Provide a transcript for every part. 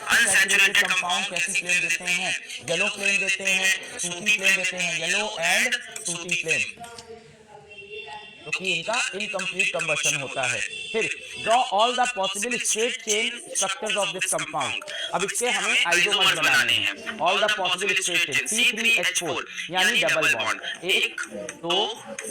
Unsaturated compound कैसी flame देते हैं? येलो फ्लेम देते हैं, सूटी फ्लेम देते हैं, येलो एंड सूटी फ्लेम, क्योंकि इनका इनकम्प्लीट कंबशन होता है। फिर draw all the possible straight chain structures of this compound. अब इसके हमें आइसोमर्स बनाने हैं। All the possible straight chain C3H4 यानी डबल बॉन्ड, 1 2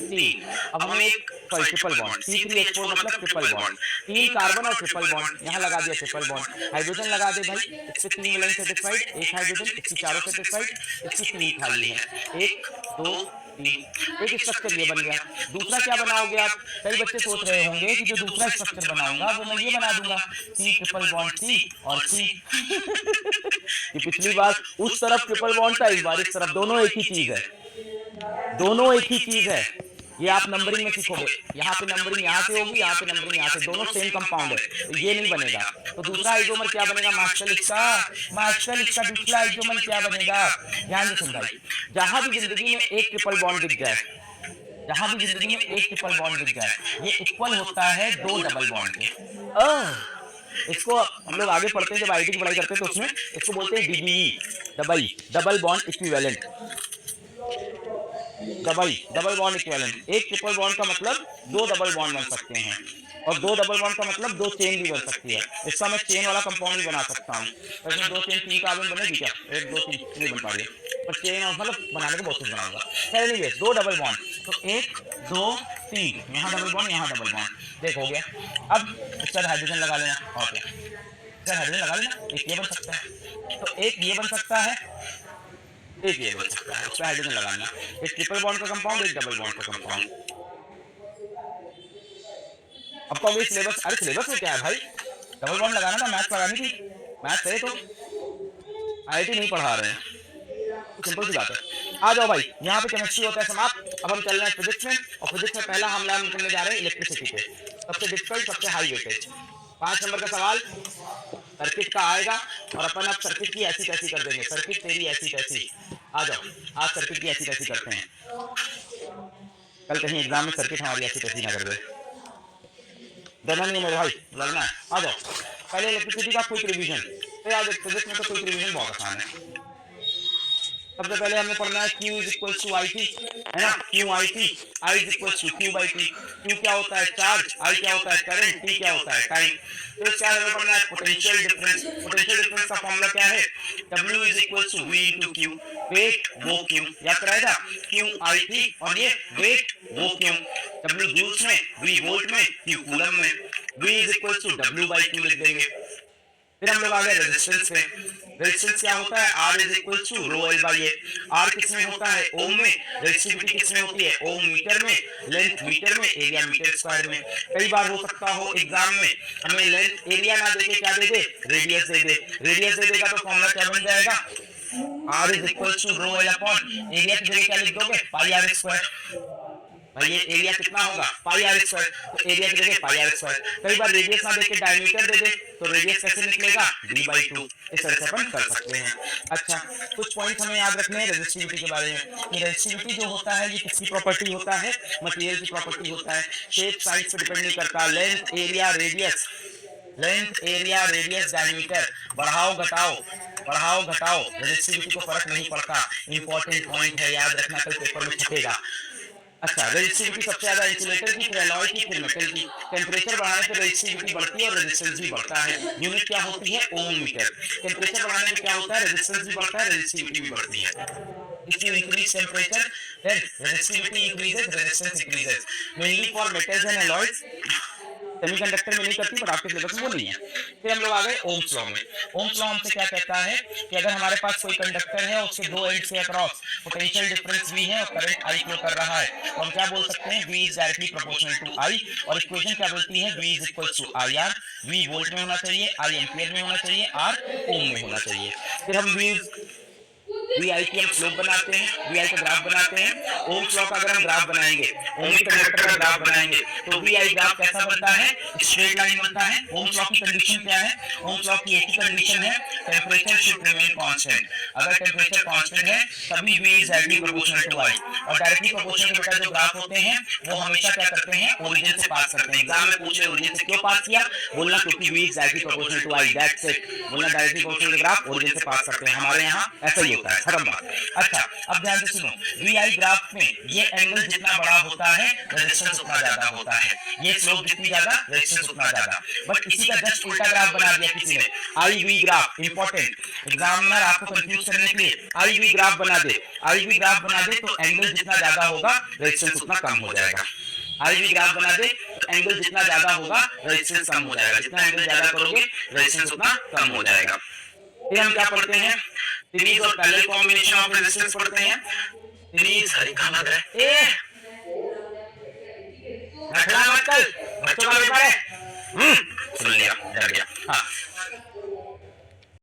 3। अब हमें एक ट्रिपल बॉन्ड, C3H4 मतलब ट्रिपल बॉन्ड, 3 कार्बन और ट्रिपल बॉन्ड, यहाँ लगा दिया ट्रिपल बॉन्ड। हाइड्रोजन लगा दे भाई, इससे 3 वैलेंस सेटिस्फाइड, एक हाइड्रोजन, इसकी चारों सेटिस्फाइड, इसकी 3 खाली है, 1 2 3। एक स्ट्रक्चर ये बन गया। दूसरा क्या बनाओगे आप? कई बच्चे सोच रहे होंगे कि जो दूसरा स्ट्रक्चर बनाऊंगा वो मैं ये बना दूंगा, C ट्रिपल बॉन्ड C और C। ये पिछली बार उस तरफ ट्रिपल बॉन्ड था, इस बार इस तरफ, दोनों एक ही चीज है, दोनों एक ही चीज है। ये आप नंबरिंग में सीखोगे, यहाँ पे नंबरिंग यहाँ से होगी, यहाँ पे नंबरिंग यहाँ से, दोनों सेम कंपाउंड है, तो ये नहीं बनेगा। तो दूसरा आइसोमर क्या बनेगा? मास्टरिक का दूसरा आइसोमर क्या बनेगा? ध्यान से समझाइए। जहां भी जिंदगी में एक ट्रिपल बॉन्ड दिख जाए, जहां भी जिंदगी में एक ट्रिपल बॉन्ड दिख जाए, ये इक्वल होता है 2 डबल बॉन्ड के। इसको हम लोग आगे पढ़ते हैं, जब आईटी की पढ़ाई करते हैं तो उसमें इसको बोलते हैं DBE, double bond equivalent. Double bond equivalent. एक ट्रिपल बॉन्ड का मतलब 2 डबल बॉन्ड बन सकते हैं, और 2 डबल बॉन्ड का मतलब 2 चेन भी बन सकती है। इसका मैं चेन वाला कंपाउंड भी बना सकता हूँ। तो इसमें 2 चेन 3 कार्बन बनेगी क्या? 1 2 3 नहीं बन पा रही, पर चेन और मतलब बनाने को बहुत कुछ बनाऊंगा। खैर एनीवे, 2 डबल बॉन्ड, तो 1 2 3, यहाँ डबल बॉन्ड, यहाँ डबल बॉन्ड, देख हो गया। अब इसका हाइड्रोजन लगा लेना, और क्या इसका हाइड्रोजन लगा लेना, एक ये बन सकता है, तो एक ये बन सकता है, एक ये बन सकता है, इसका हाइड्रोजन लगाना। एक ट्रिपल बॉन्ड का कंपाउंड, एक डबल बॉन्ड का कंपाउंड। अब कहोगे सिलेबस, अरे सिलेबस में क्या है भाई? डबल बॉन्ड लगाना था, मैथ लगानी थी, मैथ करे तो आईआईटी नहीं पढ़ा रहे हैं, सिंपल सी बात है। आ जाओ भाई, यहाँ पे केमिस्ट्री होता है समाप्त। अब हम चल रहे हैं फिजिक्स में, और फिजिक्स में पहला हमला हम करने जा रहे हैं इलेक्ट्रिसिटी पे, सबसे डिफिकल्ट, सबसे हाई वेटेज। 5 नंबर का सवाल सर्किट का आएगा, और अपन अब सर्किट की ऐसी तैसी कर देंगे, सर्किट तेरी ऐसी तैसी। आ जाओ, आज सर्किट की ऐसी तैसी करते हैं, कल कहीं एग्जाम में सर्किट हमारी ऐसी तैसी ना कर दे, डरना नहीं मेरे भाई, लड़ना है। आ जाओ, पहले इलेक्ट्रिसिटी का क्विक रिवीजन। तो यार फिजिक्स में तो क्विक रिवीजन बहुत आसान है। सबसे पहले हमें पढ़ना है Q is equal to IT, है ना, QIT, I is equal to Q/T। Q क्या होता है? चार्ज, I क्या होता है? करंट, T क्या होता है? टाइम। तो इसका हमें पढ़ना है पोटेंशियल डिफरेंस। पोटेंशियल डिफरेंस का फॉर्मूला क्या है? W is equal to V into Q, wait वो Q, याद कराएगा, QIT, और ये वेट वो Q, W जूल्स में, V वोल्ट में, Q कूलम में, V is equal to W/Q लिख देंगे। फिर हम लोग आ गए रेजिस्टेंस पे। रेजिस्टेंस क्या होता है? R is equal to ρL/A। R किसमें होता है? ओम में। रेजिस्टिविटी किसमें होती है? ओम मीटर में, लेंथ मीटर में, एरिया मीटर स्क्वायर में। कई बार हो सकता हो एग्जाम में हमें लेंथ एरिया ना देके क्या दे दे? रेडियस दे दे। रेडियस दे देगा तो फॉर्मूला क्या बन जाएगा? R is equal to ρL upon area की जगह क्या लिख दोगे? πr square. भाई ये एरिया कितना होगा? πr स्क्वायर, तो एरिया की जगह πr स्क्वायर। कई बार रेडियस ना देके डायमीटर दे दे, तो रेडियस कैसे निकलेगा? d/2। इस तरह से अपन कर सकते हैं। अच्छा, कुछ पॉइंट हमें याद रखने हैं रेजिस्टिविटी के बारे में, कि रेजिस्टिविटी जो होता है ये किसकी प्रॉपर्टी होता है? मटेरियल की प्रॉपर्टी होता है। शेप साइज पे डिपेंड नहीं करता, length area radius, length area radius diameter, बढ़ाओ घटाओ, रेजिस्टिविटी को फर्क नहीं पड़ता। इंपॉर्टेंट पॉइंट है, याद रखना, कल पेपर में छपेगा। अच्छा, रेजिस्टिविटी सबसे ज्यादा इंसुलेटर की, फिर एलॉय की, फिर मेटल की। टेम्परेचर बढ़ाने पर रेजिस्टिविटी बढ़ती है और रेजिस्टेंस भी बढ़ता है। यूनिट क्या होती है? ओम मीटर। टेम्परेचर बढ़ाने पर क्या होता है? रेजिस्टेंस भी बढ़ता है, रेजिस्टिविटी भी बढ़ती है। If you increase temperature, then resistivity increases, resistance increases. Mainly for metals and alloys. Semiconductor में नहीं करती, पर आपके सिलेबस में वो नहीं है। फिर हम लोग आ गए ओम्स लॉ में। ओम्स लॉ हमसे क्या कहता है कि अगर हमारे पास कोई कंडक्टर है, उसके 2 एंड से अक्रॉस पोटेंशियल डिफरेंस V है और करंट I फ्लो कर रहा है, तो हम क्या बोल सकते हैं? V is directly proportional to I, और इक्वेशन क्या बोलती है? V is equal to IR। V volt में होना चाहिए, I एम्पियर में होना चाहिए, R ओम में होना चाहिए। फिर हम V वी आई की हम स्लोप बनाते हैं, वी आई का ग्राफ बनाते हैं। ओम्स लॉ का अगर हम ग्राफ बनाएंगे, ओमिक कंडक्टर का ग्राफ बनाएंगे, तो वी आई ग्राफ कैसा बनता है? स्ट्रेट लाइन बनता है। ओम्स लॉ की कंडीशन क्या है? ओम्स लॉ की एक ही कंडीशन है, टेम्परेचर शुड रिमेन कांस्टेंट। अगर टेम्परेचर कांस्टेंट है तभी v is directly proportional to i। और डायरेक्टली प्रोपोर्शनल के बेटा जो ग्राफ होते हैं वो हमेशा क्या करते हैं? ओरिजिन से पास करते हैं। एग्जाम में पूछ रहे ओरिजिन से क्यों पास किया? बोलना क्योंकि v is directly proportional to i, that's it. बोलना डायरेक्टली प्रोपोर्शनल ग्राफ ओरिजिन से पास करते हैं, हमारे यहाँ ऐसा ही होता है, खत्म बात। अच्छा अब ध्यान से सुनो, वी आई ग्राफ में ये एंगल जितना बड़ा होता है रेजिस्टेंस उतना ज्यादा होता है, ये स्लोप जितनी ज्यादा रेजिस्टेंस उतना ज्यादा। बट इसी का जस्ट उल्टा ग्राफ बना दिया किसी ने, आई वी ग्राफ। इंपॉर्टेंट, एग्जामिनर आपको कंफ्यूज करने के लिए आई वी ग्राफ बना दे, आई वी ग्राफ बना दे तो एंगल जितना ज्यादा होगा रेजिस्टेंस उतना कम हो जाएगा। आई वी ग्राफ बना दे तो एंगल जितना ज्यादा होगा रेजिस्टेंस कम हो जाएगा, जितना एंगल ज्यादा करोगे रेजिस्टेंस उतना कम हो जाएगा। फिर हम क्या पढ़ते हैं? सीरीज और पैरेलल कॉम्बिनेशन ऑफ रेजिस्टेंस पढ़ते हैं। सीरीज हरी खाना है ए रखना मत कल, बच्चों का पेपर है। सुन लिया, डर गया। हाँ